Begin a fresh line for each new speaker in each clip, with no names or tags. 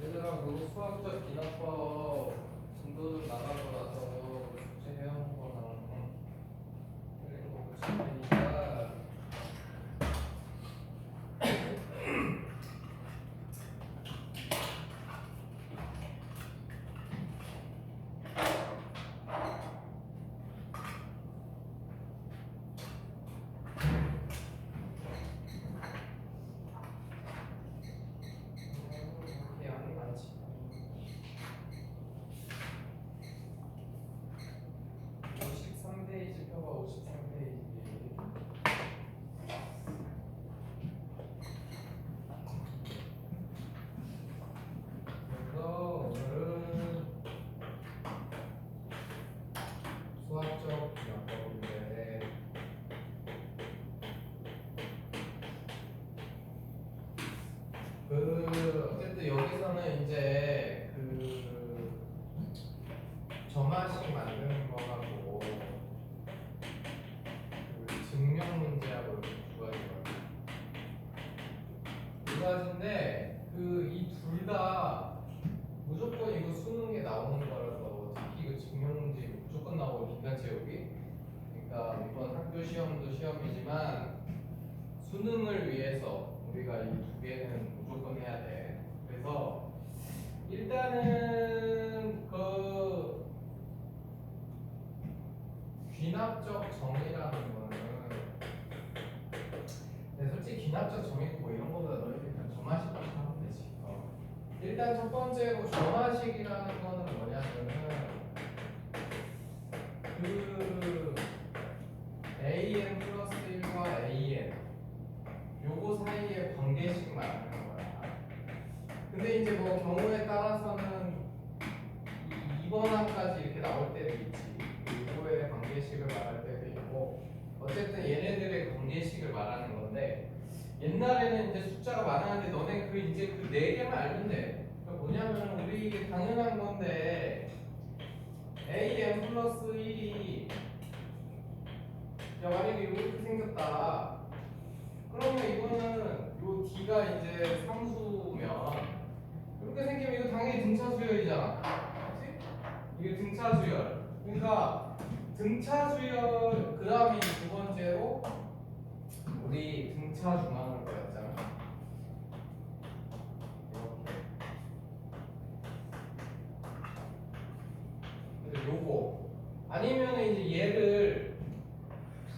얘들아 그거 수학적 기납법 진도 좀 나가고 나서 숙제 해온 거랑 그리고 거 붙일 테니까 그렇게 양이 많지. 53페이지 펴봐. 53페이지. 그래서 오늘은 수학적 기납법인데 어쨌든 여기서는 이제 점화식 만드는 거하고 증명 문제하고 이렇게 두 가지거든요. 두 가지인데 이 둘 다 무조건 이거 수능에 나오는 거라서 특히 이거 증명 문제 무조건 나오고 기간 채우기. 그러니까 이번 학교 시험도 시험이지만 수능을 위해서 우리가 이 두 개는 무조건 해야 돼. 그래서 일단은 귀납적 정의라는 거는 솔직히 귀납적 정의고 뭐 이런 거보다 너희들 그냥 점화식으로 하면 되지. 일단 첫 번째로 점화식이라는 거는 뭐냐면은 an 플러스 1과 an 요거 사이의 관계식 말하는 거야. 근데 이제 뭐 경우에 따라서는 2번 항까지 이렇게 나올 때도 있지. 요거의 관계식을 말할 때도 있고. 어쨌든 얘네들의 관계식을 말하는 건데 옛날에는 이제 숫자가 많았는데 너네 이제 그 네 개만 알면 돼. 그러니까 뭐냐면 우리 이게 당연한 건데 an 플러스 1이 만약에 이렇게 생겼다. 그러면 이거는 요 d가 이제 상수면 이렇게 생기면 이거 당연히 등차 수열이잖아. 그렇지? 이게 등차 수열. 그러니까 등차 수열 그 다음이 두 번째로 우리 등차 중앙을 배웠잖아. 이렇게. 그래서 요거 아니면 이제 얘를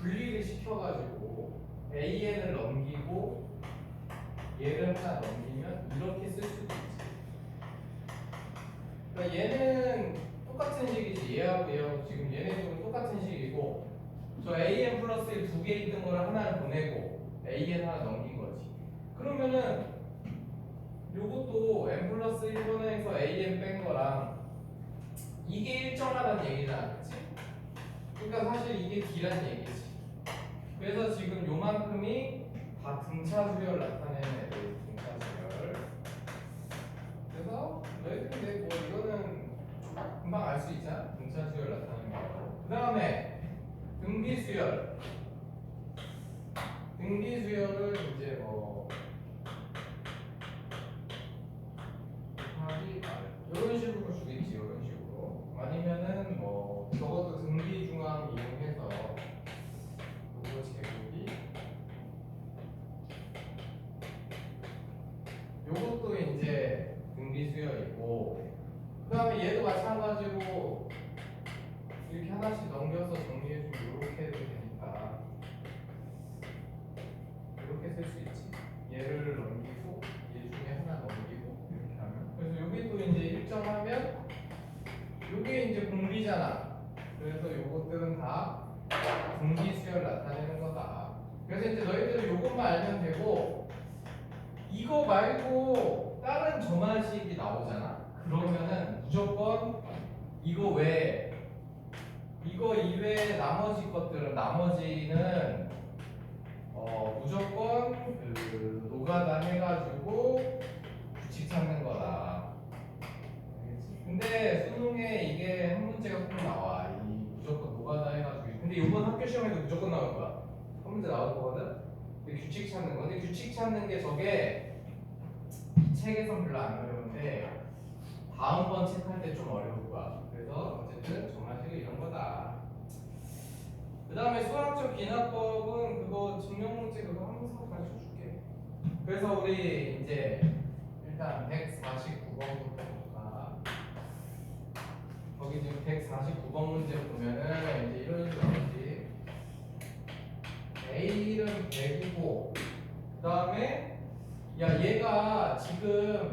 분리를 시켜가지고 an을 넘기고 얘를 하나 넘기면 이렇게 쓸 수도 있지. 그러니까 얘는 똑같은 식이지. 얘하고 지금 얘네들은 똑같은 식이고 저 an 플러스 1 두 개 있던 거를 하나를 보내고 an 하나 넘긴 거지. 그러면은 요것도 n 플러스 1번에서 an 뺀 거랑 이게 일정하다는 얘기잖아. 그치? 그러니까 사실 이게 d란 얘기지. 그래서 지금 요만큼이 다 등차 수열 나타내는 애들. 등차 수열. 그래서 너희들이 뭐 이거는 금방 알 수 있잖아. 등차 수열 나타내는 거. 그 다음에 등비 수열. 등비 수열을 이제 뭐 곱하기 이런 식으로 주겠지. 이런 식으로. 아니면은 뭐 적어도 등비 중앙 이용해서 요거 제곱이 요것도 이제 등비 수열이고 그 다음에 얘도 마찬가지로 이렇게 하나씩 넘겨서 정리해주면 이렇게 해도 되니까 이렇게 쓸 수 있지. 얘를 넘기고 얘 중에 하나 넘기고 이렇게 하면 그래서 여기도 이제 일정하면 요게 이제 공비잖아. 그래서 요것들은 다 공비 수열 나타내는 거다. 그래서 이제 너희들은 요것만 알면 되고 이거 말고 다른 점화식이 나오잖아. 그러면은 무조건 이거 외에 이거 이외에 나머지 것들은 나머지는 무조건 노가다 해가지고 규칙 찾는 거다. 알겠지? 근데 수능에 이게 한 문제가 꼭 나와. 이 무조건 노가다 해가지고. 근데 이번 학교 시험에도 무조건 나올 거야. 한 문제 나올 거거든. 근데 규칙 찾는 거. 근데 규칙 찾는 게 저게 책에선 별로 안 어려운데 다음번 체크할 때 좀 어려울 거야. 그래서 어쨌든 정말식은 이런 거다. 그 다음에 수학적 기납법은 그거 증명문제 그거 항상 가르쳐 줄게. 그래서 우리 이제 일단 149번부터 볼까. 거기 지금 149번 문제 보면은 이제 이런 식으로 나오지. A는 100이고 그 다음에 야 얘가 지금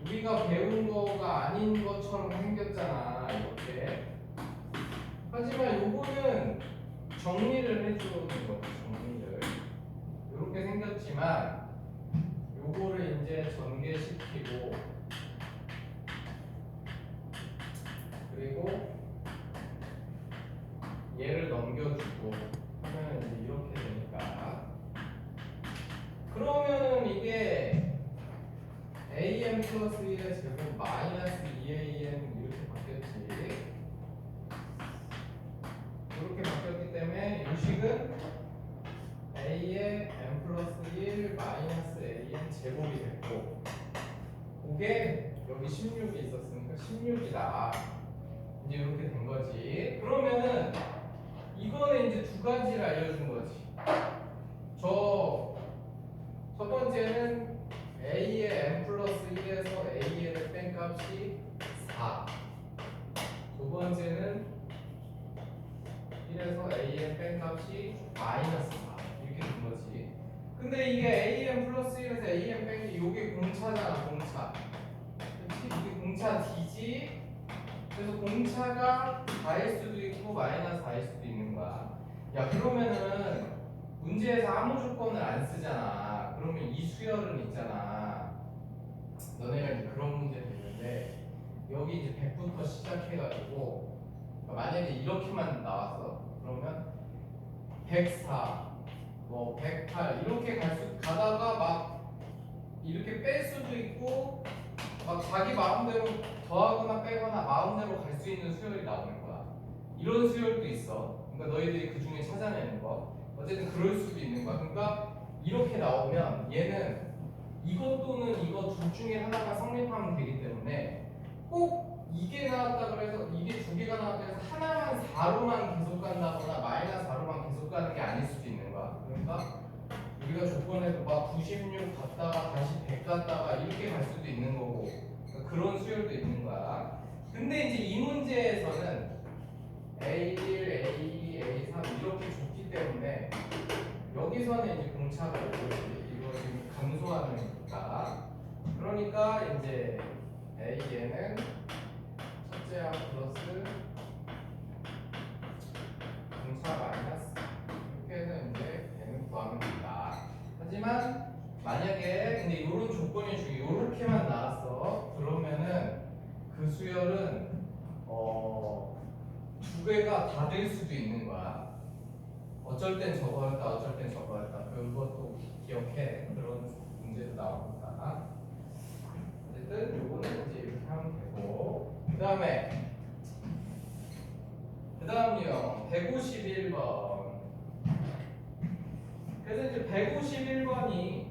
우리가 배운 거가 아닌 것처럼 생겼잖아 이렇게. 하지만 요거는 정리를 해주는 거지. 정리를 이렇게 생겼지만 요거를 이제 전개시키고 그리고 얘를 넘겨주고 하면 이제 이렇게 되니까 그러면은 이게 am 플러스 1의 제곱 마이너스 2am 이렇게 바뀌었지. 이렇게 바뀌었기 때문에 유식은 a의 m 플러스 1 마이너스 am 제곱이 됐고 그게 여기 16이 있었으니까 16이다. 이제 이렇게 된 거지. 그러면은 이거는 이제 두 가지를 알려준 거지. 첫 번째는 a의 m 플러스 1에서 a의 뺀 값이 4. 두 번째는 1에서 a의 뺀 값이 마이너스 4. 이렇게 된 거지. 근데 이게 am 플러스 1에서 am 뺀 게 이게 공차잖아, 공차. 그렇지? 이게 공차 d지. 그래서 공차가 4일 수도 있고 마이너스 4일 수도 있는 거야. 야 그러면은 문제에서 아무 조건을 안 쓰잖아. 그러면 이 수열은 있잖아. 너네가 이제 그런 문제도 있는데 여기 이제 100부터 시작해가지고 만약에 이렇게만 나왔어. 그러면 104, 뭐 108 이렇게 가다가 막 이렇게 뺄 수도 있고 막 자기 마음대로 더하거나 빼거나 마음대로 갈 수 있는 수열이 나오는 거야. 이런 수열도 있어. 그러니까 너희들이 그 중에 찾아내는 거. 어쨌든 그럴 수도 있는 거야. 그러니까 이렇게 나오면 얘는 이것 또는 이거 둘 중에 하나가 성립하면 되기 때문에 꼭 이게 나왔다 그래서 이게 두 개가 나왔다 해서 하나만 4로만 계속 간다거나 마이너스 4로만 계속 가는 게 아닐 수도 있는 거야. 그러니까 우리가 조건에서 막 96 갔다가 다시 100 갔다가 이렇게 갈 수도 있는 거고 그러니까 그런 수열도 있는 거야. 근데 이제 이 문제에서는 A1, A2, A3 이렇게 줬기 때문에 여기서는 이제 공차가 오지. 이거 지금 감소하는 거니까. 그러니까 이제 A에는 첫째항 플러스 공차 마이너스 이렇게 해서 이제 얘는 구하면 된다. 하지만 만약에 근데 이런 조건이 중에 이렇게만 나왔어. 그러면은 그 수열은 두 개가 다 될 수도 있는 거야. 어쩔 땐 저거였다, 어쩔 땐 저거였다. 그것도 기억해. 그런 문제도 나오니까. 어쨌든 요거는 이제 이렇게 하면 되고. 그 다음이요. 151번. 그래서 이제 151번이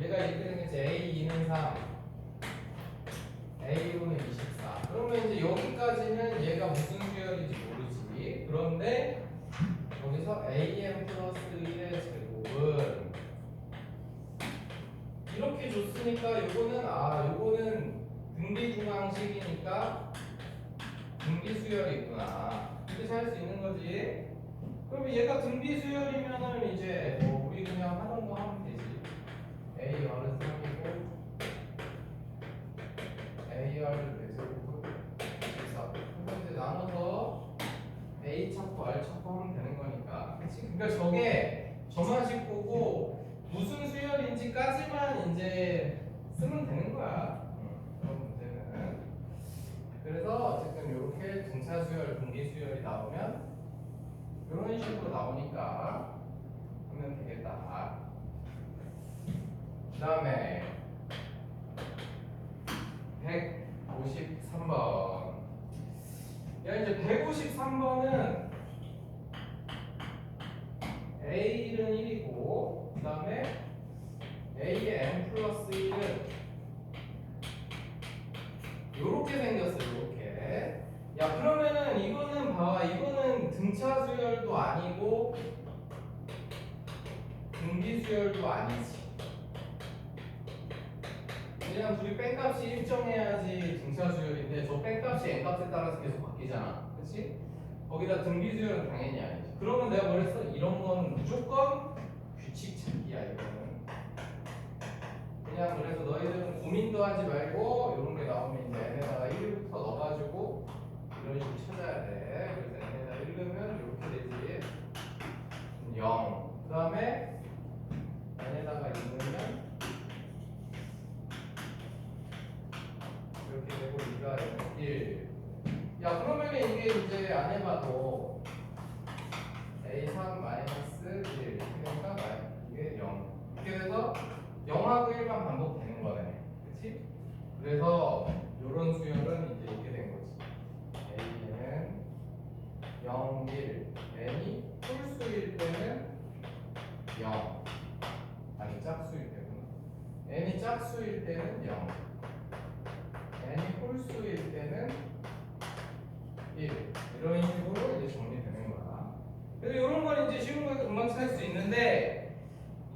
얘가 이렇게 생겼지. A2는 3, A5는 24. 그러면 이제 여기까지는 얘가 무슨 수열인지 모르지. 그런데 여기서 AM 플러스 1의 제곱은 이렇게 줬으니까 요거는 등비중앙식이니까 등비수열이 있구나. 이렇게 할 수 있는 거지. 그럼 얘가 등비수열이면은 이제 뭐 우리 그냥 하던 거 하면 되지. AR은 3이고 AR을 내세우고 24. 그럼 이제 나눠서 A 찾고 R 찾고 하면 되는 거니까. 그치? 그러니까 저게 저만식 보고 무슨 수열인지까지만 이제 쓰면 되는 거야. 그런 문제는. 그래서 어쨌든 이렇게 등차 수열, 분기 수열이 나오면 이런 식으로 나오니까 하면 되겠다. 그 다음에 153번. 야 이제 153번은 A는 1이고 그 다음에 등비수열도 아니지. 왜냐면 둘이 뺀값이 일정해야지 등차수열인데 저 뺀값이 n값에 따라서 계속 바뀌잖아. 그치? 거기다 등비수열은 당연히 아니지. 그러면 내가 뭐랬어? 이런 건 무조건 규칙 찾기야 이거는. 그냥 그래서 너희들은 고민도 하지 말고 이런 게 나오면 이제 n에다가 1부터 넣어가지고 이런 식으로 찾아야 돼. 그래서 n에다 1 넣으면 이렇게 되지. 0. 그 다음에 n에다가 2 넣으면 이렇게 되고 이가 1. 야 그러면 이게 이제 안 해봐도 a3 마이너스 1 그러니까 이게 0 이렇게 돼서 0하고 1만 반복되는 거네. 그치? 그래서 요런 수열은 이제 이렇게 된 거지. a는 0, 1 n이 홀수일 때는 0 아니 짝수일 때구나. n이 짝수일 때는 0 n이 홀수일 때는 1 이런 식으로 이제 정리되는 거야. 그래서 이런 건 이제 쉬운 거에서 금방 찾을 수 있는데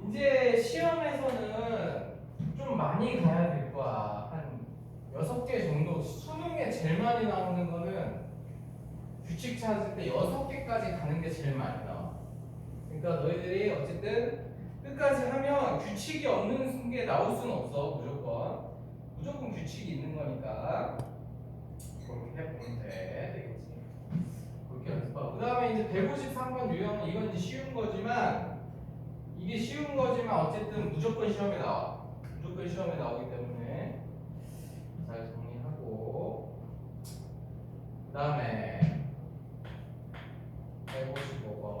이제 시험에서는 좀 많이 가야 될 거야. 한 6개 정도. 수능에 제일 많이 나오는 거는 규칙 찾을 때 6개까지 가는 게 제일 많이 나와. 그러니까 너희들이 어쨌든 끝까지 하면 규칙이 없는 게 나올 수는 없어. 무조건 규칙이 있는 거니까 그렇게 해보면 되겠지. 그렇게 연습하고 그 다음에 이제 153번 유형은 이건 이제 쉬운 거지만 이게 쉬운 거지만 어쨌든 무조건 시험에 나와. 무조건 시험에 나오기 때문에 잘 정리하고 그 다음에 155번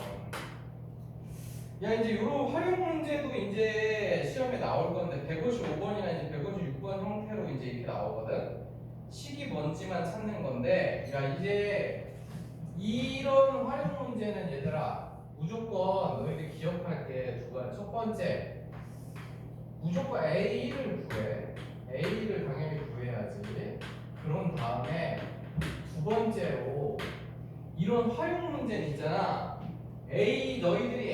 야 이제 요런 활용 문제도 이제 시험에 나올 건데 155번이나 이제 156번 형태로 이제 이렇게 나오거든. 식이 뭔지만 찾는 건데 야 이제 이런 활용 문제는 얘들아 무조건 너희들 기억할 게 두 가지. 첫 번째 무조건 A를 구해. A를 당연히 구해야지. 그런 다음에 두 번째로 이런 활용 문제는 있잖아. 너희들이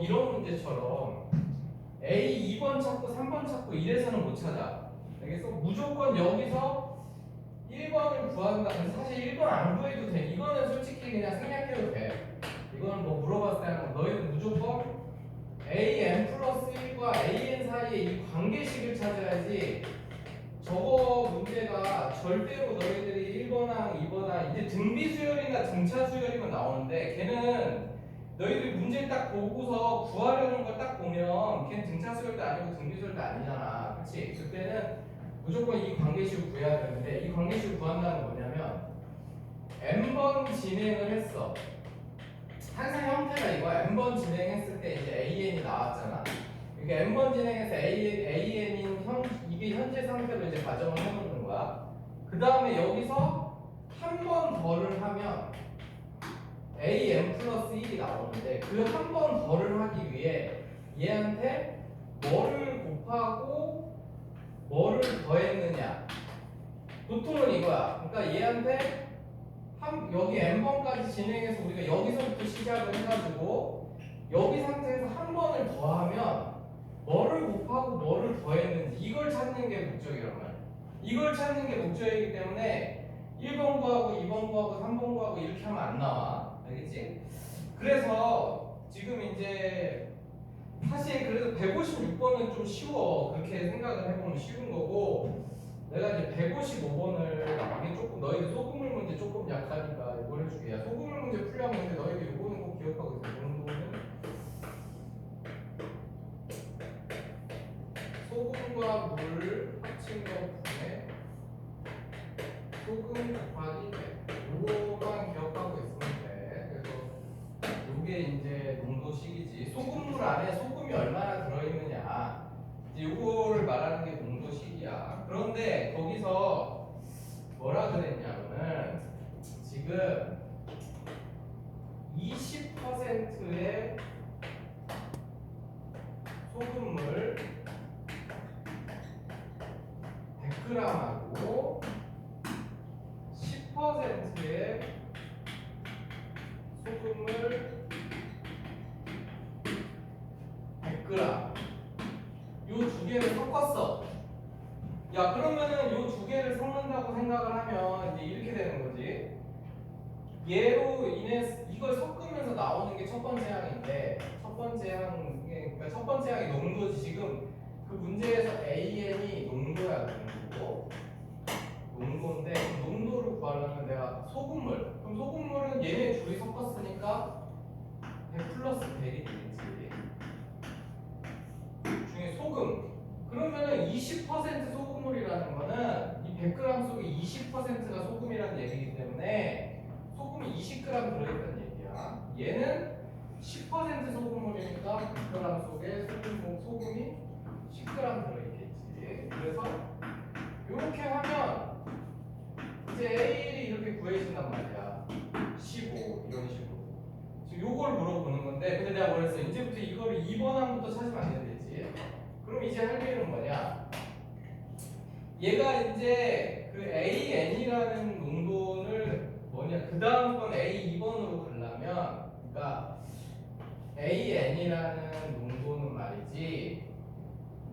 이런 문제처럼 A 2번 찾고 3번 찾고 이래서는 못 찾아. 알겠어? 무조건 여기서 1번을 구한다. 근데 사실 1번 안 구해도 돼. 이거는 솔직히 그냥 생략해도 돼. 이거는 뭐 물어봤을 때 하는 거. 너희는 무조건 AN 플러스 1과 AN 사이에 이 관계식을 찾아야지. 저거 문제가 절대로 너희들이 1번항, 2번항 이제 등비수열이나 등차수열이면 나오는데 걔는 너희들이 문제를 딱 보고서 구하려는 걸 딱 보면 걔는 등차수열도 아니고 등비수열도 아니잖아. 그치? 그때는 무조건 이 관계식을 구해야 되는데 이 관계식을 구한다는 건 뭐냐면 n번 진행을 했어. 항상 형태가 이거야. n번 진행했을 때 이제 AN이 나왔잖아. 그러니까 n번 진행해서 AN인 이게 현재 상태로 이제 가정을 해놓는 거야. 그 다음에 여기서 한 번 더를 하면 AN 플러스 1이 나오는데 그 한 번 더를 하기 위해 얘한테 뭐를 곱하고 뭐를 더했느냐. 보통은 이거야. 그러니까 얘한테 여기 n번까지 진행해서 우리가 여기서부터 시작을 해가지고 여기 상태에서 한 번을 더하면 뭐를 곱하고 뭐를 더했는지 이걸 찾는 게 목적이란 말이야. 이걸 찾는 게 목적이기 때문에 1번 구하고 2번 구하고 3번 구하고 이렇게 하면 안 나와. 알겠지? 그래서 지금 이제 사실 그래도 156번은 좀 쉬워. 그렇게 생각을 해보면 쉬운 거고 내가 이제 155번을 이게 조금 너희들 소금물 문제 조금 약하니까 이걸 해줄게. 야, 소금물 문제 풀려면 근데 너희들 이거는 꼭 기억하고 있어. 정도는 소금과 물 합친 것분에 소금 곱하기 100 요거만 기억하고 있으면 돼. 그래서 요게 이제 농도식이지. 소금물 안에 소금이 얼마나 들어있느냐 이제 요거를 말하는 게 농도식이야. 그런데 거기서 뭐라 그랬냐면은 지금 20%의 소금물 100g하고 10%의 소금물 100g 요 두 개를 섞었어. 야 그러면은 요 두 개를 섞는다고 생각을 하면 이제 이렇게 되는 거지. 얘로 인해 이걸 섞으면서 나오는 게 첫 번째 항인데 첫 번째 항 그러니까 첫 번째 항이 농도지. 지금 그 문제에서 AN이 농도야. 농도인데 농도를 구하려면 내가 소금물 그럼 소금물은 얘네 둘이 섞었으니까 100 플러스 100이 되겠지. 중에 소금 그러면은 20% 소금물이라는 거는 이 100g 속에 20%가 소금이라는 얘기이기 때문에 소금이 20g 들어있다는 얘기야. 얘는 10% 소금물이니까 100g 속에 소금이 10g 들어있겠지. 그래서 이렇게 하면 이제 A를 이렇게 구해진단 말이야. 15 이런 식으로. 지금 요걸 물어보는 건데 근데 내가 뭐랬어? 이제부터 이거를 2번 항부터 찾으면 안 되지. 그럼 이제 할 일은 뭐냐? 얘가 이제 그 AN이라는 농도를 뭐냐? 그 다음 건 A2번으로 가려면 그러니까 AN이라는 농도는 말이지.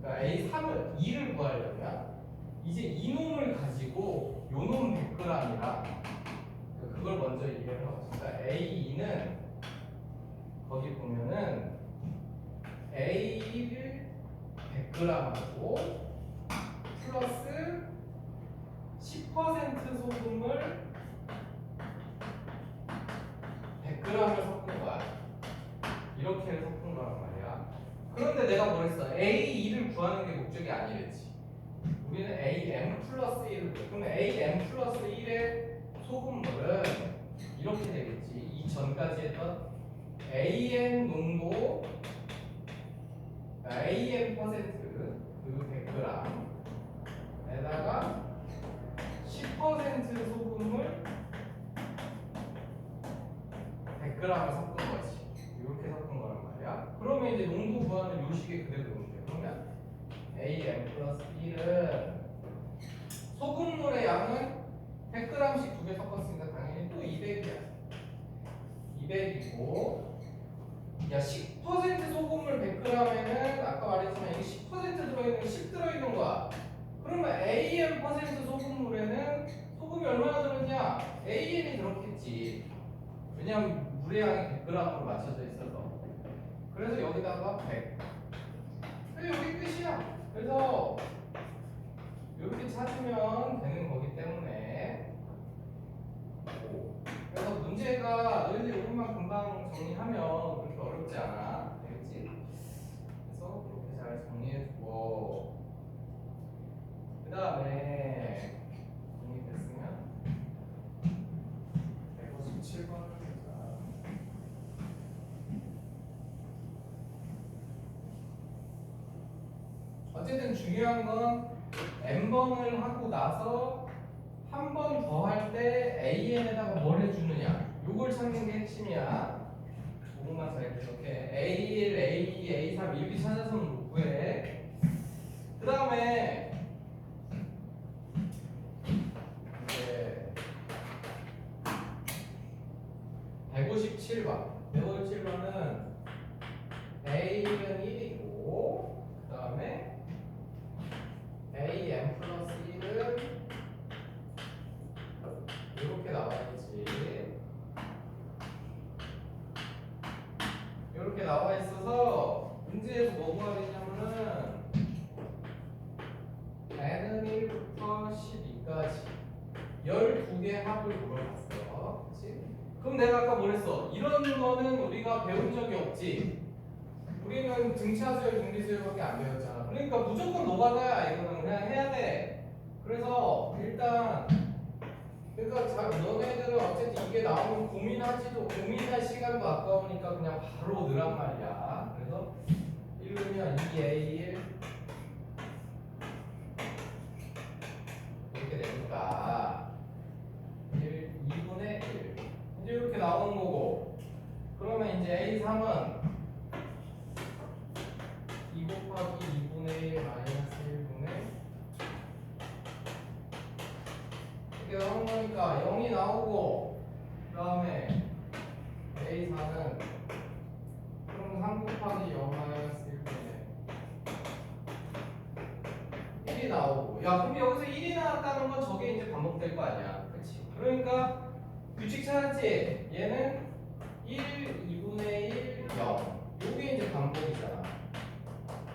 그러니까 A3을 2를 구하려면 이제 이놈을 가지고 요놈 100g이랑 그걸 먼저 이해를 하고 있습니다. A2는 거기 보면은 A를 100g하고 플러스 10% 소금을 100g을 섞은 거야. 이렇게 섞은 거란 말이야. 그런데 내가 뭐랬어? A2를 구하는 게 목적이 아니랬지. 우리는 AM 플러스 1을 구해. 그러면 AM 플러스 1의 소금물은 이렇게 되겠지. 이 전까지 했던 AN 농도 AN 퍼센트 그 100g에다가 10% 소금을 100g을 섞은 거지. 이렇게 섞은 거란 말이야. 그러면 이제 농도 구하는 요식이 그대로 오면 돼. 그러면 AM 플러스 1은 소금물의 양은 100g씩 두 개 섞었으니까 당연히 또 200이야. 200이고 야 10% 소금물 100g에는 아까 말했지만 이게 10% 들어있는 게 10 들어있는 거야. 그러면 AM 퍼센트 소금물에는 소금이 얼마나 들었냐? AN이 들었겠지. 왜냐하면 물의 양이 100g으로 맞춰져 있어서. 그래서 여기다가 100. 여기 끝이야. 그래서 이렇게 찾으면 되는 거기 때문에 그래서 문제가 너희들이 오늘만 금방 정리하면 그렇게 어렵지 않아. 알겠지? 그래서 그렇게 잘 정리해주고 그 다음에 정리됐으면 157번을 해보자. 어쨌든 중요한 건 n번을 하고 나서 한 번 더 할 때 AN에다가 뭘 해주느냐 요걸 찾는 게 핵심이야. 조금만 잘 기억해. A1, A2, A3 이렇게 찾아서는 구해. 그 다음에 이제 157번 157번은 A는 1이고 그 다음에 AM 플러스 1은 이렇게 나와있지. 이렇게 나와 있어서 문제에서 뭐 구하야 되냐면은 n은 1부터 12까지 12개 합을 물어봤어. 그치? 그럼 내가 아까 뭐랬어? 이런 거는 우리가 배운 적이 없지. 우리는 등차수열, 등비수열밖에 안 배웠잖아. 그러니까 무조건 노가다야. 이거는 그냥 해야 돼. 그래서 일단 그러니까 너네들은 어쨌든 이게 나오면 고민할 시간도 아까우니까 그냥 바로 넣으란 말이야. 그래서 1면 2A1 이렇게 되니까 2분의 1 이제 이렇게 나오는 거고 그러면 이제 A3은 2 곱하기 2분의 1 마이너스 1분의 이렇게 나오는 거니까 0이 나오고 그 다음에 A4는 그럼 3 곱하기 0 마이너스 1분의 1이 나오고 야 근데 여기서 1이 나왔다는 건 저게 이제 반복될 거 아니야 그치? 그러니까 규칙 찾았지? 얘는 1, 2분의 1, 0 요게 이제 반복이잖아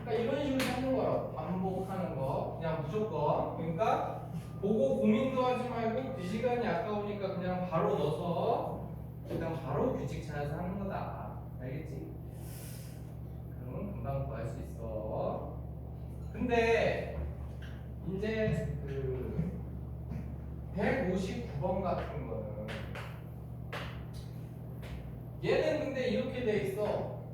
그러니까 이런 식으로 찾는 거라고 반복하는 거 그냥 무조건 그러니까 보고 고민도 하지 말고 그 시간이 아까우니까 그냥 바로 넣어서 그냥 바로 규칙 찾아서 하는 거다 알겠지? 그러면 금방 구할 수 있어 근데 이제 그 159번 같은 거는 얘는 근데 이렇게 돼 있어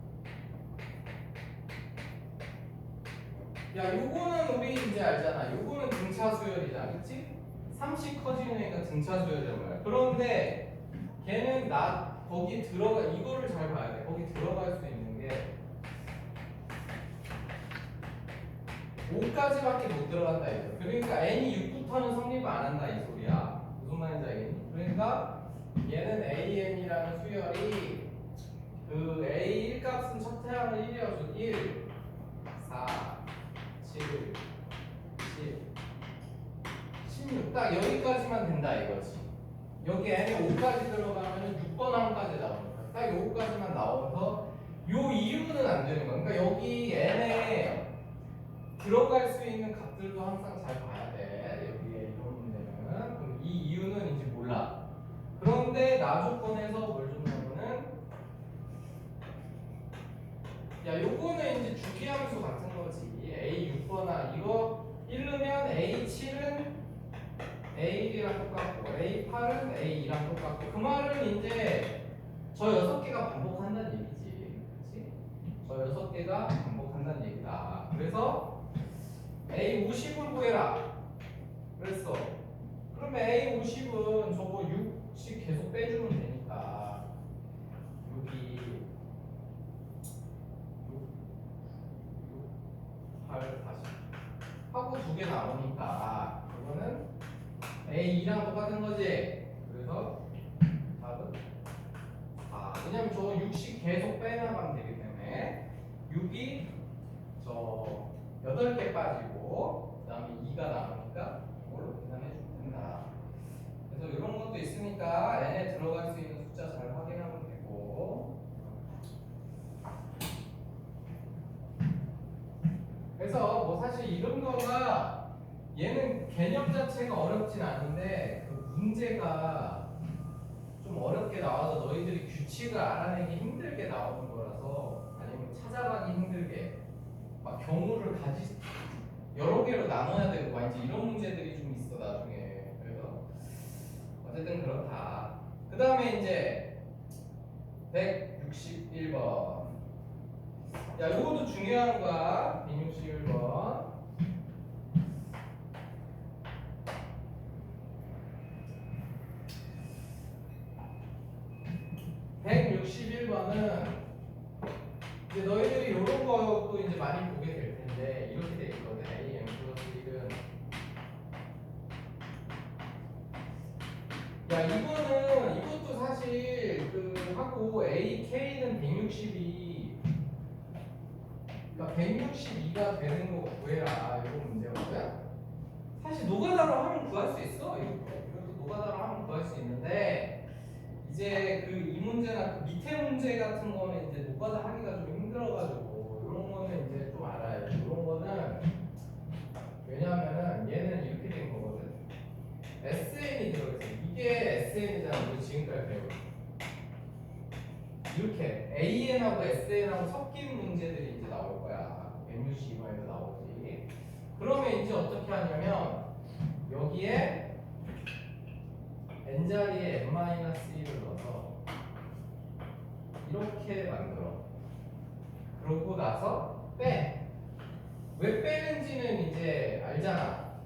야 요거는 우리 이제 알잖아 요거는 등차 수열이잖아 그치? 30 커지니까 등차 수열이란 말이야 그런데 걔는 거기 들어가 이거를 잘 봐야 돼 거기 들어갈 수 있는 게 5까지밖에 못 들어간다 이거 그러니까 n이 6부터는 성립을 안 한다 이 소리야 무슨 말인지 알겠니? 그러니까 얘는 an이라는 수열이 그 a 1값은 첫 태양은 1이어서 1, 4, 7, 16 딱 여기까지만 된다 이거지 여기 n이 5까지 들어가면 6번 항까지 나오니까 딱 여기까지만 나와서 요 이유는 안 되는 거야 그러니까 여기 n에 들어갈 수 있는 값들도 항상 잘 봐야 돼 여기에 이런 문제는 그럼 이 이유는 이제 몰라 그런데 나조건에서 뭘 준다면은 야 요거는 이제 주기함수 같은 거지 a 6번아 이거 1르면 a 7은 a 1이랑 똑같고 a 8은 a 2랑 똑같고 그 말은 이제 저 6개가 반복한다는 얘기지 그치? 저 6개가 반복한다는 얘기다 그래서 a 50을 구해라 그랬어 그러면 a 50은 저거 6씩 계속 빼주면 되니까 여기 8, 40 하고 2개 나오니까 이거는 A2랑 똑같은 거지 그래서 답은 4 왜냐면 저 6씩 계속 빼나가면 되기 때문에 6이 저 8개 빠지고 그 다음에 2가 나오니까 이걸로 계산해 주면 된다 그래서 이런 것도 있으니까 n에 들어갈 수 있는 숫자 잘 확인하면 되고 그래서 뭐 사실 이런 거가 얘는 개념 자체가 어렵진 않은데 그 문제가 좀 어렵게 나와서 너희들이 규칙을 알아내기 힘들게 나오는 거라서 아니면 찾아가기 힘들게 막 경우를 여러 개로 나눠야 되고 막 이제 이런 문제들이 좀 있어 나중에 그래서 어쨌든 그렇다 그 다음에 이제 161번 야, 이것도 중요한 거야. 161번. 이제 너희들이 이런 것도 이제 많이 보게 될 텐데 이렇게 돼 있거든. AM 플러스 1은 야 이것도 사실 그 하고 AK는 162 그러니까 162가 되는 거 구해라 이런 문제거든. 사실 노가다로 하면 구할 수 있어. 이것도 노가다로 하면 구할 수 있는데 이제 그 이 문제나 그 밑에 문제 같은 거는 이제 노가다 하기가 좀 힘들어가지고 이런 거는 이제 좀 알아야 돼. 이런 거는 왜냐하면은 얘는 이렇게 된 거거든. SN이 들어있어. 이게 SN이잖아. 우리 지금까지 배운. 이렇게 AN하고 SN하고 섞인 문제들이 이제 나올 거야. MUC2번에도 나오지. 그러면 이제 어떻게 하냐면 여기에 n자리에 n-1을 넣어서 이렇게 만들어. 그러고 나서 빼. 왜 빼는지는 이제 알잖아.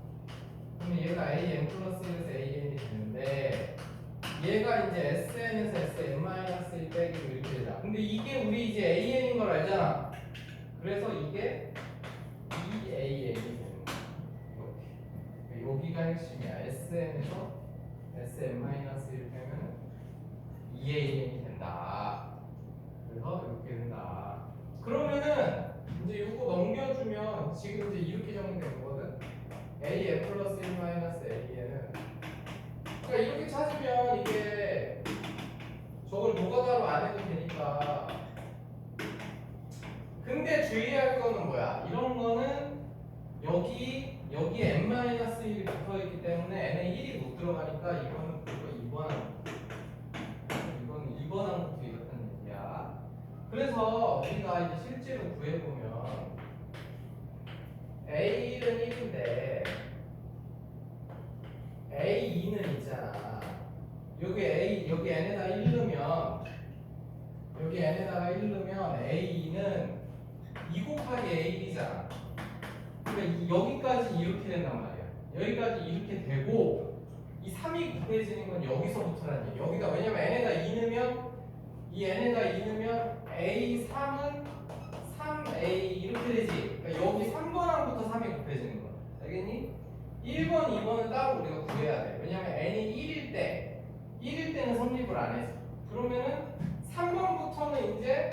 그러면 얘가 an 플러스 1에서 an이 되는데 얘가 이제 sn에서 sn-1 빼기 이렇게 되자. 근데 이게 우리 이제 an인 걸 알잖아. 그래서 이게 EAN이 되는 거야. 이렇게. 여기가 핵심이야. SN에서 SM-1 빼면 EAN이 된다. 그래서 이렇게 된다. 그러면은 이제 이거 넘겨주면 지금 이제 이렇게 정리된 거거든. AN 플러스 1 마이너스 AN은 그러니까 이렇게 찾으면 이게 저걸 노가다로 안 해도 되니까. 근데 주의할 거는 뭐야? 이런 거는 여기에 n-1이 붙어있기 때문에 n에 1이 못 들어가니까 이거는 무조건 2번항. 이거는 2번항부터 이렇다는 얘기야. 그래서 우리가 이제 실제로 구해보면 A는 1인데 A2는 있잖아. 여기 n에다가 1 넣으면 A2는 2 곱하기 A1이잖아. 그러니까 여기까지 이렇게 된단 말이야. 여기까지 이렇게 되고 이 3이 곱해지는 건 여기서부터라는 얘기. 여기다 왜냐면 n에다 2 넣으면 이 n에다 2 넣으면 A3은 3A 이렇게 되지. 그러니까 여기 3번항부터 3이 곱해지는 거야. 알겠니? 1번, 2번은 따로 우리가 구해야 돼. 왜냐면 n이 1일 때는 성립을 안 했어. 그러면은 3번부터는 이제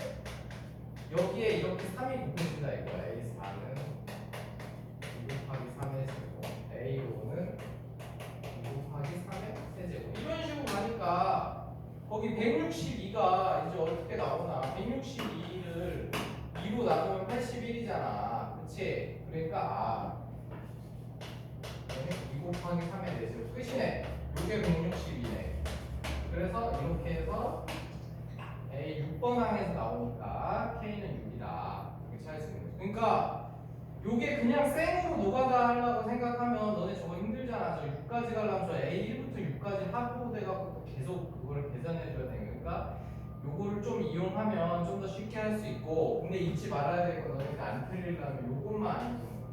여기에 이렇게 3이 곱해진다 이거야. A4는 2 곱하기 3의 제곱, A5는 2 곱하기 3의 세제곱. 이런 식으로 가니까 거기 162가 이제 어떻게 나오나? 162를 2로 나누면 81이잖아. 그치? 그러니까 2 곱하기 3의 4제곱 끝이네. 이게 162네. 그래서 이렇게 해서 A 6번 항에서 나오니까 K는 6이다. 이렇게 찾을 수 있는 거죠. 그러니까 요게 그냥 생으로 노가다 하려고 생각하면 너네 저거 힘들잖아. 저 6까지 가려면 저 A1부터 6까지 합으돼갖고 계속 그걸 계산해줘야 되니까 요거를 좀 이용하면 좀 더 쉽게 할 수 있고, 근데 잊지 말아야 될 건 너네가 안 틀리려면 요것만 안 잊는 거야.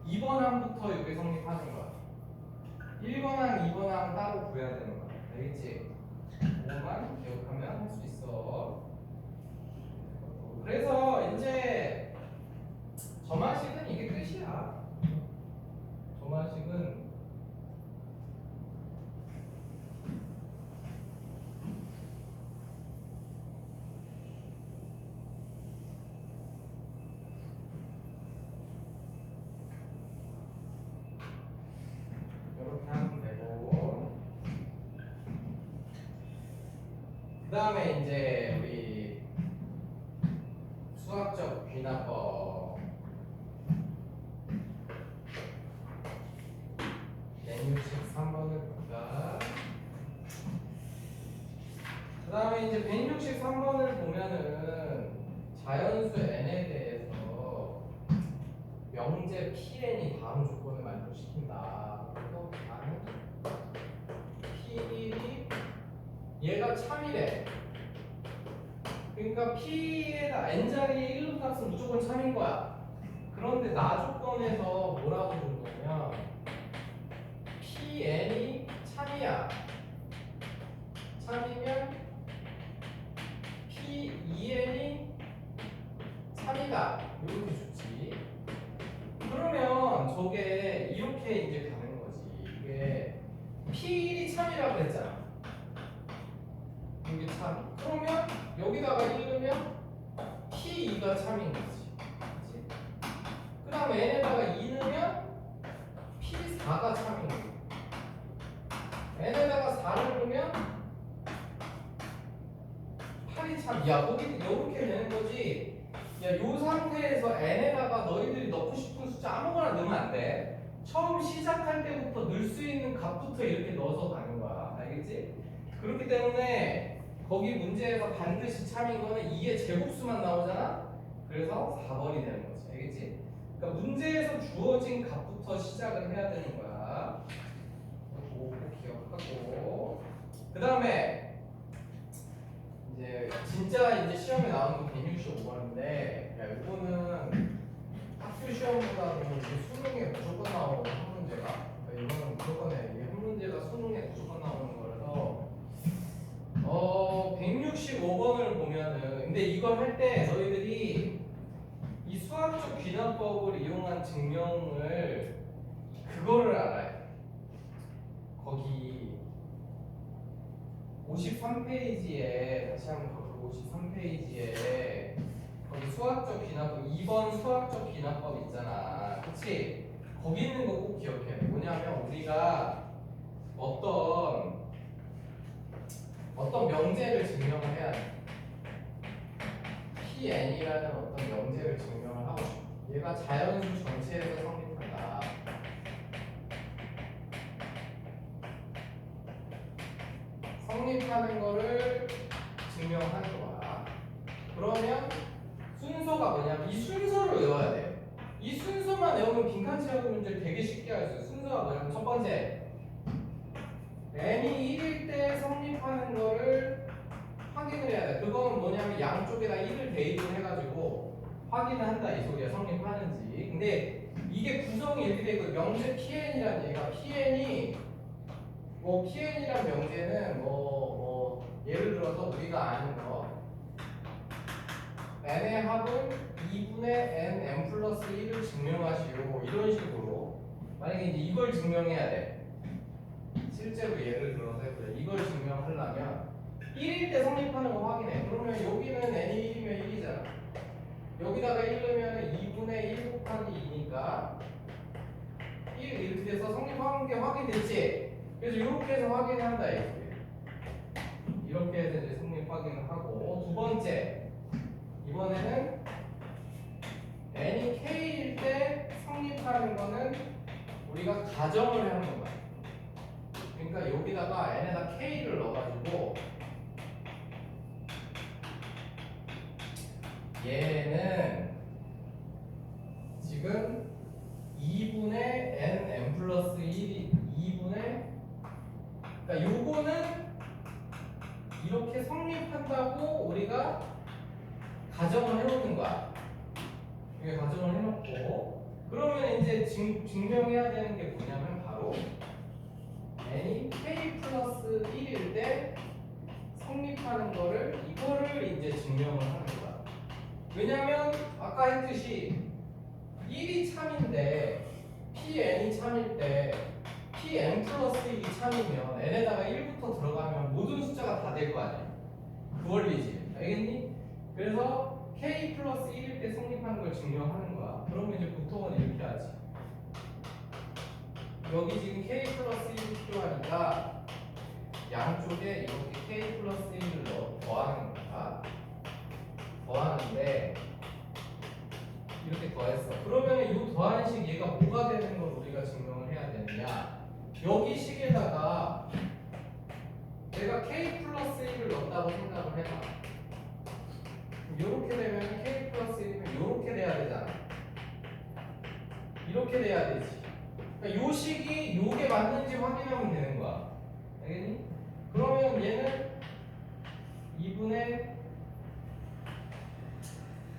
2번 항부터 요게 성립하는 거야. 1번 항, 2번 항 따로 구해야 되는 거야. 알겠지? 그것만 기억하면 할 수 있어. 그래서 이제 점화식은 이게 끝이야. 점화식은 이렇게 하면 되고, 그 다음에 이제 우리 수학적 귀납법 N63 3번을 볼까? 그 다음에 이제 163번을 보면은 자연수 n에 대해서 명제 Pn이 다음 조건을 만족시킨다. 그래서 나는 P1이 얘가 참이래. 그러니까 P에다 n자리에 1로 값은 무조건 참인 거야. 그런데 나 조건에서 뭐라고 준 거냐면 Pn이 참이야. 참이면 P2n이 참이다. 이렇게 줬지. 그러면 저게 이렇게 이제 가는 거지. 이게 P1이 참이라고 그랬잖아. 이게 참. 그러면 여기다가 1 넣으면 P2가 참인 거지. 그치? 그 다음에 n에다가 2 넣으면 P4가 참인 거지. n에다가 4를 넣으면 8이 참. 야, 거기 이렇게 되는 거지. 야, 요 상태에서 n에다가 너희들이 넣고 싶은 숫자 아무거나 넣으면 안 돼. 처음 시작할 때부터 넣을 수 있는 값부터 이렇게 넣어서 가는 거야. 알겠지? 그렇기 때문에 거기 문제에서 반드시 참인 거는 2의 제곱수만 나오잖아? 그래서 4번이 되는 거지. 알겠지? 그러니까 문제에서 주어진 값부터 시작을 해야 되는 거야. 꼭 기억하고. 그 다음에 이제 진짜 이제 시험에 나오는 거 165번인데, 야, 이거는 학교 시험보다는 이제 수능에 무조건 나오는 한 문제가. 그러니까 이거는 무조건 해. 이게 한 문제가 수능에 무조건 나오는 거라서. 165번을 보면은, 근데 이걸 할 때 너희들이 이 수학적 귀납법을 이용한 증명을 그거를 알아야 돼. 거기 53페이지에 다시 한번 그 53페이지에 거기 수학적 귀납법 2번 수학적 귀납법 있잖아. 그치? 거기 있는 거 꼭 기억해야 돼. 뭐냐면 우리가 어떤 명제를 증명을 해야 돼. Pn이라는 어떤 명제를 증명을 하고 싶어. 얘가 자연수 전체에서 성립한다. 성립하는 거를 증명하는 거야. 그러면 순서가 뭐냐면 이 순서를 외워야 돼요. 이 순서만 외우면 빈칸 채우기 문제를 되게 쉽게 할 수 있어요. 순서가 뭐냐면 첫 번째, n이 1일 때 성립하는 거를 확인을 해야 돼. 그건 뭐냐면 양쪽에다 1을 대입을 해가지고 확인을 한다 이 소리야. 성립하는지. 근데 이게 구성이 이렇게 돼 있고 명제 PN이라는 얘가 PN이란 명제는 예를 들어서 우리가 아는 거 n의 합은 2분의 n 플러스 1을 증명하시오 이런 식으로 만약에 이제 이걸 증명해야 돼. 실제로 예를 들어서 해보자. 이걸 증명하려면 1일 때 성립하는 거 확인해. 그러면 여기는 n이 1이면 1이잖아. 여기다가 1 넣으면 2분의 1 곱하기 2니까 1 이렇게 돼서 성립하는 게 확인됐지. 그래서 이렇게 해서 확인을 한다 이거예요. 이렇게 해서 이제 성립 확인을 하고 두 번째 이번에는 n이 k일 때 성립하는 거는 우리가 가정을 하는 거야. 그러니까 여기다가 n에다 k를 넣어가지고 얘는 지금 2분의 n 플러스 1이 2분의 그러니까 요거는 이렇게 성립한다고 우리가 가정을 해놓는 거야. 이게 가정을 해놓고 그러면 이제 증명해야 되는 게 뭐냐면 바로 n이 k 플러스 1일 때 성립하는 이거를 이제 증명을 하는 거야. 왜냐면 아까 했듯이 1이 참인데 Pn이 참일 때 Pn 플러스 1이 참이면 n에다가 1부터 들어가면 모든 숫자가 다 될 거 아니야. 그 원리지. 알겠니? 그래서 K 플러스 1일 때 성립하는 걸 증명하는 거야. 그러면 이제 보통은 이렇게 하지. 여기 지금 K 플러스 1이 필요하니까 양쪽에 이렇게 K 플러스 1을 더하는 거야. 더하는데 이렇게 더했어. 그러면 이 더하는 식 얘가 뭐가 되는 걸 우리가 증명을 해야 되느냐? 여기 식에다가 내가 K 플러스 1을 넣었다고 생각을 해봐. 이렇게 되면 K 플러스 1이면 이렇게 돼야 되잖아. 이렇게 돼야 되지. 그러니까 요 식이 요게 맞는지 확인하면 되는 거야. 알겠니? 그러면 얘는 2분의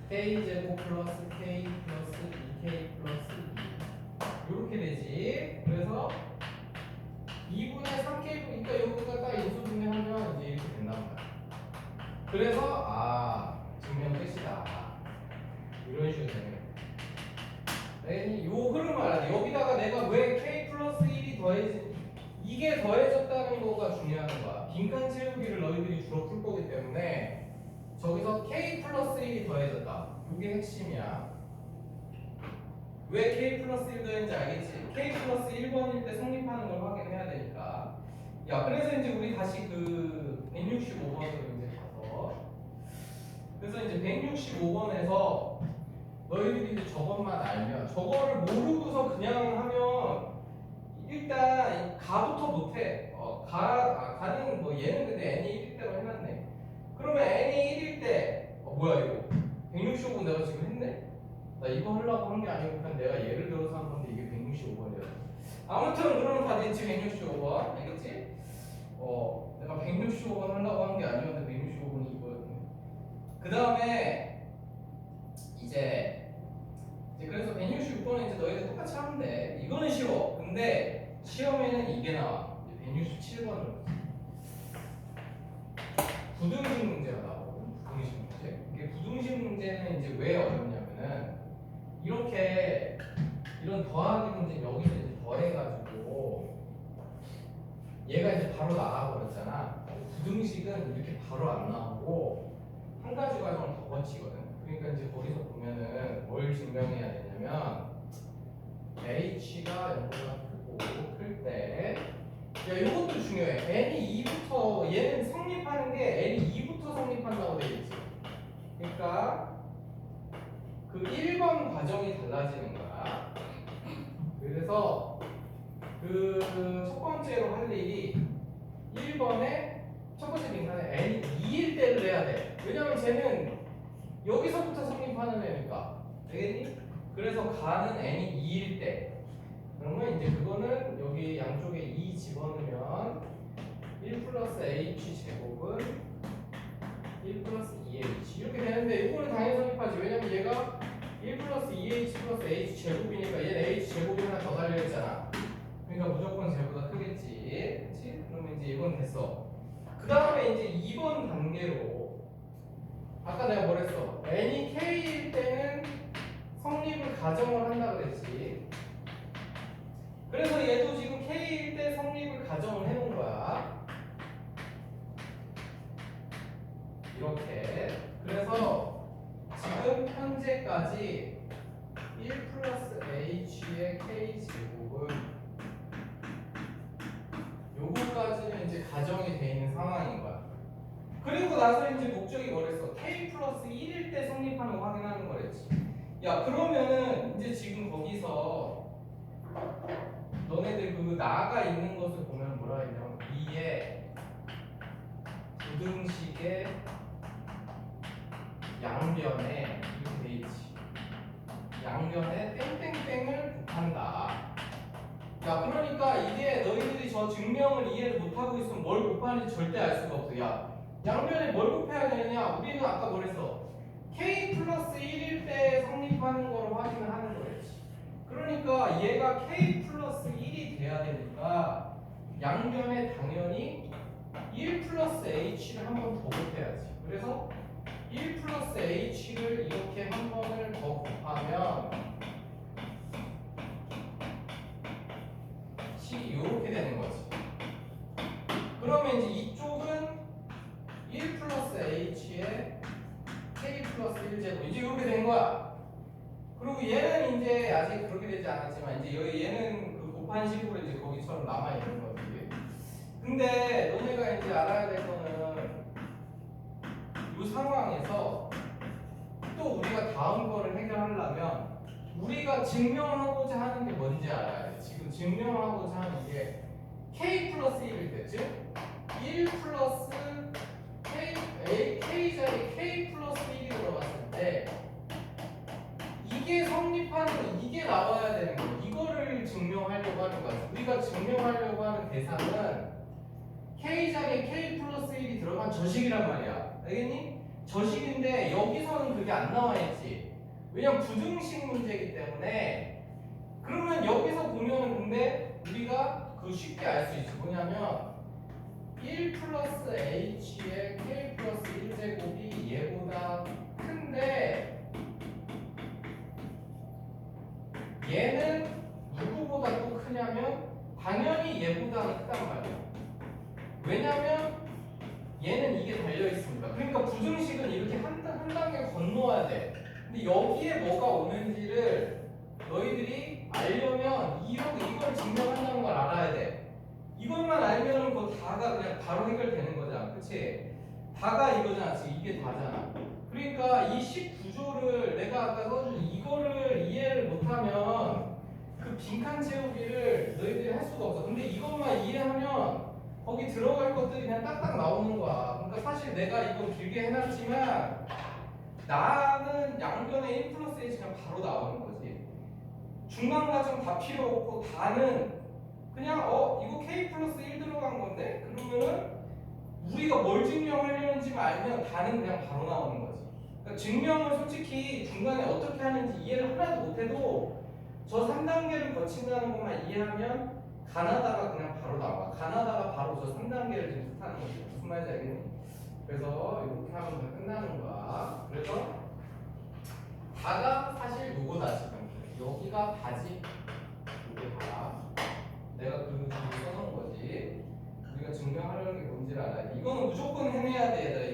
K제곱 플러스 K 플러스 2K 플러스 2 이렇게 되지. 그래서 2분의 3K 그러니까 여기가 딱 인수분해하면 이제 이렇게 된단 말이야. 그래서 증명 끝이다. 이런 식으로 되는 거야. 이 흐름을 알아야 돼. 여기다가 내가 왜 K 플러스 1이 이게 더해졌다는 거가 중요한 거야. 빈칸 채우기를 너희들이 주로 풀 거기 때문에 저기서 K 플러스 1이 더해졌다. 이게 핵심이야. 왜 K 플러스 1 더했는지 알겠지? K 플러스 1번일 때 성립하는 걸 확인해야 되니까. 야, 그래서 이제 우리 다시 그 165번으로 이제 가서 그래서 이제 165번에서 너희들이 이제 저것만 알면 저거를 모르고서 그냥 하면 일단 가부터 못해. 가는 뭐 얘는 근데 n이 1일 때로 해놨네. 그러면 n이 1일 때 뭐야 이거 165번 내가 지금 했네? 나 이거 하려고 한 게 아니고 그냥 내가 예를 들어서 한 건데 이게 165번이야. 아무튼 그러면 다 됐지 165번 알겠지? 내가 165번 하려고 한 게 아니었는데 165번이 이거였네. 그 다음에 이제 그래서 166번은 이제 너희들 똑같이 하면 돼. 이거는 쉬워. 근데 시험에는 이게 나와. 167번으로. 부등식 문제가 나오고 부등식 문제. 이게 부등식 문제는 이제 왜 어렵냐면은 이렇게 이런 더하기 문제 여기서 이제 더해가지고 얘가 이제 바로 나와버렸잖아. 부등식은 이렇게 바로 안 나오고 한 가지 과정을 더 거치거든. 그러니까 이제 거기서 보면은 뭘 증명해야 되냐면 h가 0보다 크고 클 때, 야 이것도 중요해. n이 2부터 얘는 성립하는 게 n이 2부터 성립한다고 돼 있지. 그러니까 그 1번 과정이 달라지는 거야. 그래서 그 첫 번째로 할 일이 1번에 첫 번째 빈칸에 n이 2일 때를 해야 돼. 왜냐면 쟤는 여기서부터 성립하는 애니까. 되겠니? 그래서 가는 n이 2일 때. 그러면 이제 그거는 여기 양쪽에 2 집어넣으면 1 플러스 h 제곱은 1 플러스 2h 이렇게 되는데 이거는 당연히 성립하지. 왜냐면 얘가 1 플러스 2h 플러스 h 제곱이니까 얘는 h 제곱이 하나 더 달려있잖아. 그러니까 무조건 쟤보다 크겠지. 그치? 그러면 이제 이건 됐어. 그 다음에 이제 2번 단계로 아까 내가 뭐랬어? n이 k일 때는 성립을 가정을 한다 그랬지. 그래서 얘도 지금 k일 때 성립을 가정을 해놓은 거야. 이렇게. 그래서 지금 현재까지 1 플러스 h의 k 제곱은 요거까지는 이제 가정이 돼 있는 상황인 거야. 그리고 나서 이제 목적이 뭐랬어? k 플러스 1일 때 성립하는 거 확인하는 거랬지. 야 그러면은 이제 지금 거기서 너네들 그 나가 있는 것을 보면 뭐라 했냐면 위에 부등식의 양변에 이렇게 돼 있지. 양변에 땡땡땡을 곱한다. 야 그러니까 이게 너희들이 저 증명을 이해를 못하고 있으면 뭘 곱하는지 절대 알 수가 없어. 야 양변에 뭘 곱해야 되느냐? 우리는 아까 뭐랬어? k 플러스 1일 때 성립하는 거로 확인을 하는 거였지. 그러니까 얘가 k 플러스 1이 돼야 되니까 양변에 당연히 1 플러스 h를 한 번 더 곱해야지. 그래서 1 플러스 h를 이렇게 한 번을 더 곱하면 식이 이렇게 되는 거지. 그러면 이제 이쪽은 1 플러스 h에 k 플러스 1제곱 이제 이렇게 된 거야. 그리고 얘는 이제 아직 그렇게 되지 않았지만 이제 여기 얘는 그 곱한 식으로 이제 거기처럼 남아 있는 거지. 근데 너네가 이제 알아야 될 거는 이 상황에서 또 우리가 다음 거를 해결하려면 우리가 증명하고자 하는 게 뭔지 알아야 돼. 지금 증명하고자 하는 게 k 플러스 1일 때, 즉 1 플러스 k 자리 k 플러스 1이 들어갔을 때 이게 성립하는 거, 이게 나와야 되는 거. 이거를 증명하려고 하는 거야. 우리가 증명하려고 하는 대상은 k 자리에 k 플러스 1이 들어간 저식이란 말이야. 알겠니? 저식인데 여기서는 그게 안 나와 있지. 왜냐면 부등식 문제이기 때문에. 그러면 여기서 보면 근데 우리가 그 쉽게 알 수 있지. 뭐냐면 1 플러스 h의 k 플러스 1제곱이 얘보다 큰데 얘는 누구보다 또 크냐면 당연히 얘보다는 크단 말이야. 왜냐면 얘는 이게 달려 있습니다. 그러니까 부등식은 이렇게 한 단계 건너야 돼. 근데 여기에 뭐가 오는지를 너희들이 알려면 이걸 증명한다는 걸 알아야 돼. 이것만 알면은 그거 다가 그냥 바로 해결되는 거잖아. 그치? 다가 이거잖아. 지금 이게 다잖아. 그러니까 이 식 구조를 내가 아까 써준 이거를 이해를 못하면 그 빈칸 채우기를 너희들이 할 수가 없어. 근데 이것만 이해하면 거기 들어갈 것들이 그냥 딱딱 나오는 거야. 그러니까 사실 내가 이거 길게 해놨지만 나는 양변에 1 플러스 h가 바로 나오는 거지. 중간 과정 다 필요 없고 다는 그냥 이거 k 플러스 1 들어간 건데 그러면은 우리가 뭘 증명하려는지만 알면 다는 그냥 바로 나오는 거지. 그러니까 증명을 솔직히 중간에 어떻게 하는지 이해를 하나도 못해도 저 3단계를 거친다는 것만 이해하면 가나다가 그냥 바로 나와. 가나다가 바로 저 3단계를 지금 뜻하는 거지. 무슨 말인지 알겠니? 그래서 이렇게 하면 다 끝나는 거야. 그래서 다가 사실 요거다 지금. 여기가 다지. 요게 다. 내가 그 써놓은 거지. 우리가 증명하려는 게 뭔지를 알아야 돼. 이거는 무조건 해내야 돼, 얘들아.